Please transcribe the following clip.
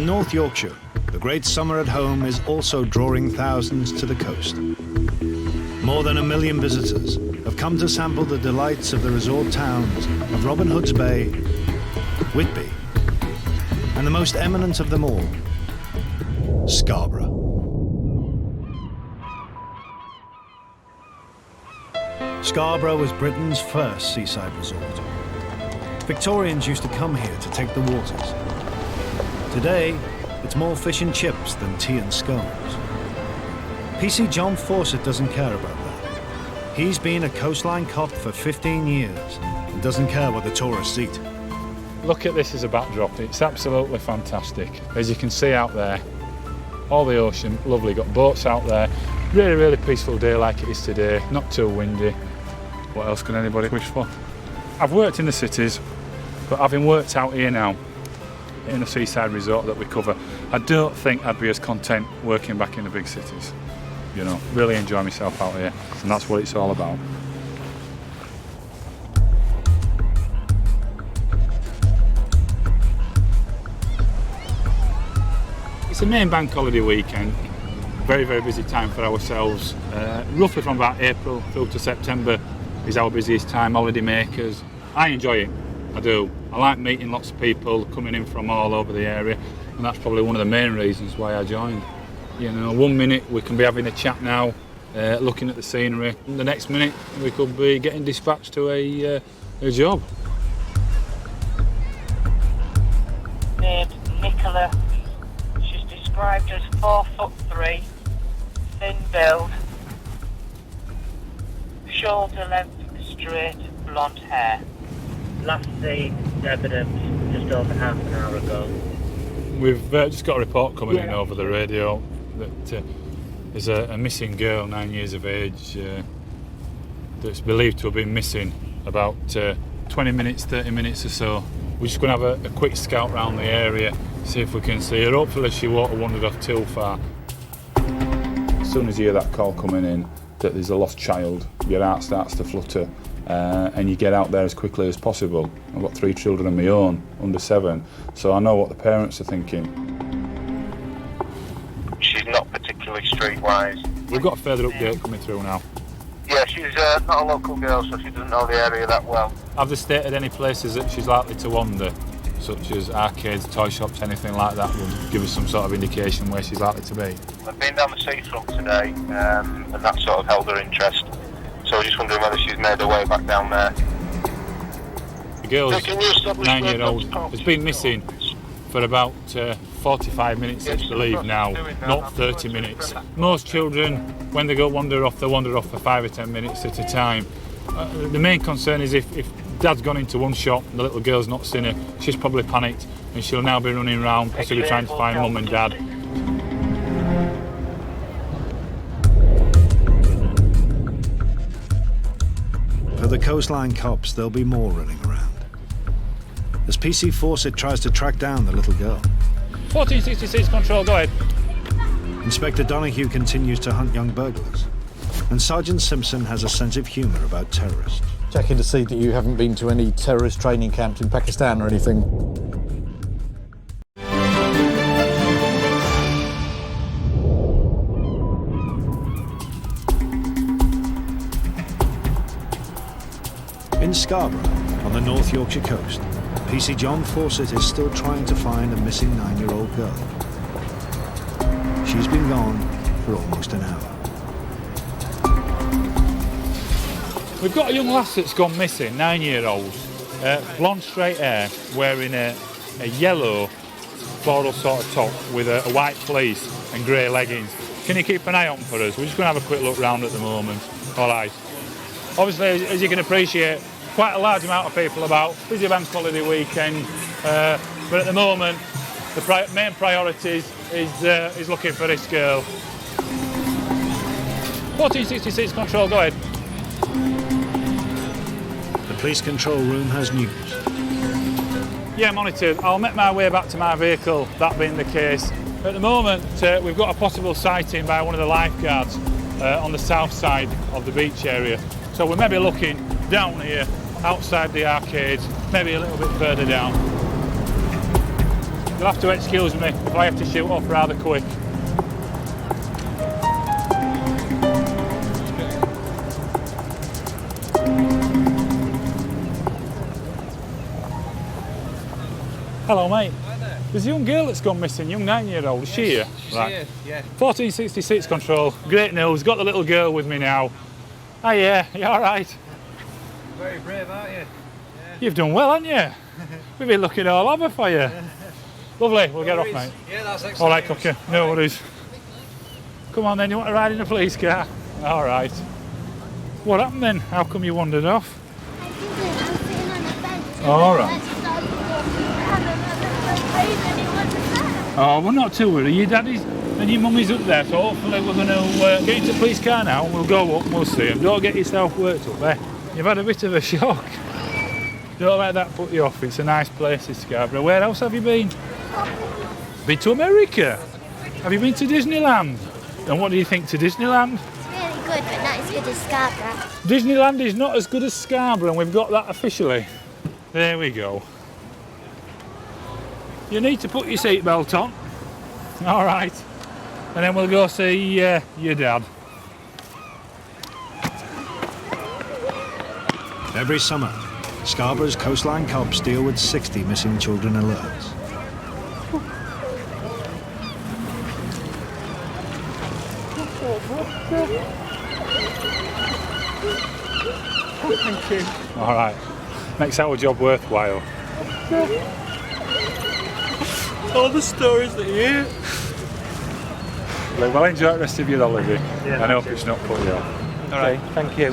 In North Yorkshire, the great summer at home is also drawing thousands to the coast. More than 1 million visitors have come to sample the delights of the resort towns of Robin Hood's Bay, Whitby, and the most eminent of them all, Scarborough. Scarborough was Britain's first seaside resort. Victorians used to come here to take the waters. Today, it's more fish and chips than tea and scones. PC John Fawcett doesn't care about that. He's been a Coastline Cop for 15 years and doesn't care what the tourists eat. Look at this as a backdrop, it's absolutely fantastic. As you can see out there, all the ocean, lovely, got boats out there. Really, really peaceful day like it is today, not too windy. What else can anybody wish for? I've worked in the cities, but having worked out here now, in a seaside resort that we cover, I don't think I'd be as content working back in the big cities. You know, really enjoy myself out here, and that's what it's all about. It's a main bank holiday weekend, very, very busy time for ourselves. Roughly from about April through to September is our busiest time, holiday makers. I enjoy it, I do. I like meeting lots of people coming in from all over the area, and that's probably one of the main reasons why I joined. You know, 1 minute we can be having a chat now, looking at the scenery, and the next minute we could be getting dispatched to a job. Named Nicola. She's described as 4'3", thin build, shoulder length, straight blonde hair. Last seen evidence just over half an hour ago. We've just got a report coming in over the radio that there's a missing girl, 9 years of age, that's believed to have been missing about 20 minutes, 30 minutes or so. We're just going to have a quick scout around the area, see if we can see her. Hopefully she won't have wandered off too far. As soon as you hear that call coming in that there's a lost child, your heart starts to flutter, and you get out there as quickly as possible. I've got 3 children of my own, under 7, so I know what the parents are thinking. She's not particularly streetwise. We've got a further update coming through now. Yeah, she's not a local girl, so she doesn't know the area that well. Have they stated any places that she's likely to wander, such as arcades, toy shops, anything like that would give us some sort of indication where she's likely to be? I've been down the seafront today, and that sort of held her interest. So I was just wondering whether she's made her way back down there. The girl's 9-year-old has been missing for about 45 minutes, it's believed now, not 30 minutes. Most children, when they go wander off, they wander off for 5 or 10 minutes at a time. The main concern is if Dad's gone into one shop and the little girl's not seen her, she's probably panicked and she'll now be running around, possibly trying to find Mum and Dad. For the Coastline Cops, there'll be more running around, as PC Fawcett tries to track down the little girl. 1466 control, go ahead. Inspector Donahue continues to hunt young burglars, and Sergeant Simpson has a sense of humour about terrorists. Checking to see that you haven't been to any terrorist training camps in Pakistan or anything. In Scarborough, on the North Yorkshire coast, PC John Fawcett is still trying to find a missing 9-year-old girl. She's been gone for almost an hour. We've got a young lass that's gone missing, 9-year-old, blonde straight hair, wearing a yellow floral sort of top with a white fleece and grey leggings. Can you keep an eye on for us? We're just going to have a quick look round at the moment. All right. Obviously, as you can appreciate, quite a large amount of people about, busy bank holiday weekend, but at the moment the main priority is looking for this girl. 1466 control, go ahead. The police control room has news. Yeah, monitored. I'll make my way back to my vehicle, that being the case. At the moment we've got a possible sighting by one of the lifeguards on the south side of the beach area. So we're maybe looking down here, outside the arcades, maybe a little bit further down. You'll have to excuse me if I have to shoot off rather quick. Hello, mate. Hi there. There's a young girl that's gone missing, young 9-year-old. Is she here? She's here, yeah. 1466 control. Great news. Got the little girl with me now. Oh yeah, you all right? Very brave, aren't you? Yeah. You've done well, haven't you? We've been looking all over for you. Lovely. We'll get off, mate. Yeah, that's excellent. All right, Cooker. No worries. Come on then. You want to ride in a police car? All right. What happened then? How come you wandered off? I didn't. I was sitting on a bench. All right. And I started and he wasn't there. Oh, well, not too worried. Your daddy's and your mummy's up there, so hopefully we're going to get into the police car now and we'll go up and we'll see him. Don't get yourself worked up there. You've had a bit of a shock. Don't let that put you off. It's a nice place, this Scarborough. Where else have you been? Been to America? Have you been to Disneyland? And what do you think to Disneyland? It's really good, but not as good as Scarborough. Disneyland is not as good as Scarborough, and we've got that officially. There we go. You need to put your seatbelt on. All right. And then we'll go see your dad. Every summer, Scarborough's Coastline Cops deal with 60 missing children alerts. Thank you. All right. Makes our job worthwhile. All the stories that you hear. Well, enjoy the rest of your holiday. Yeah, I hope it's not put you off. All right, thank you.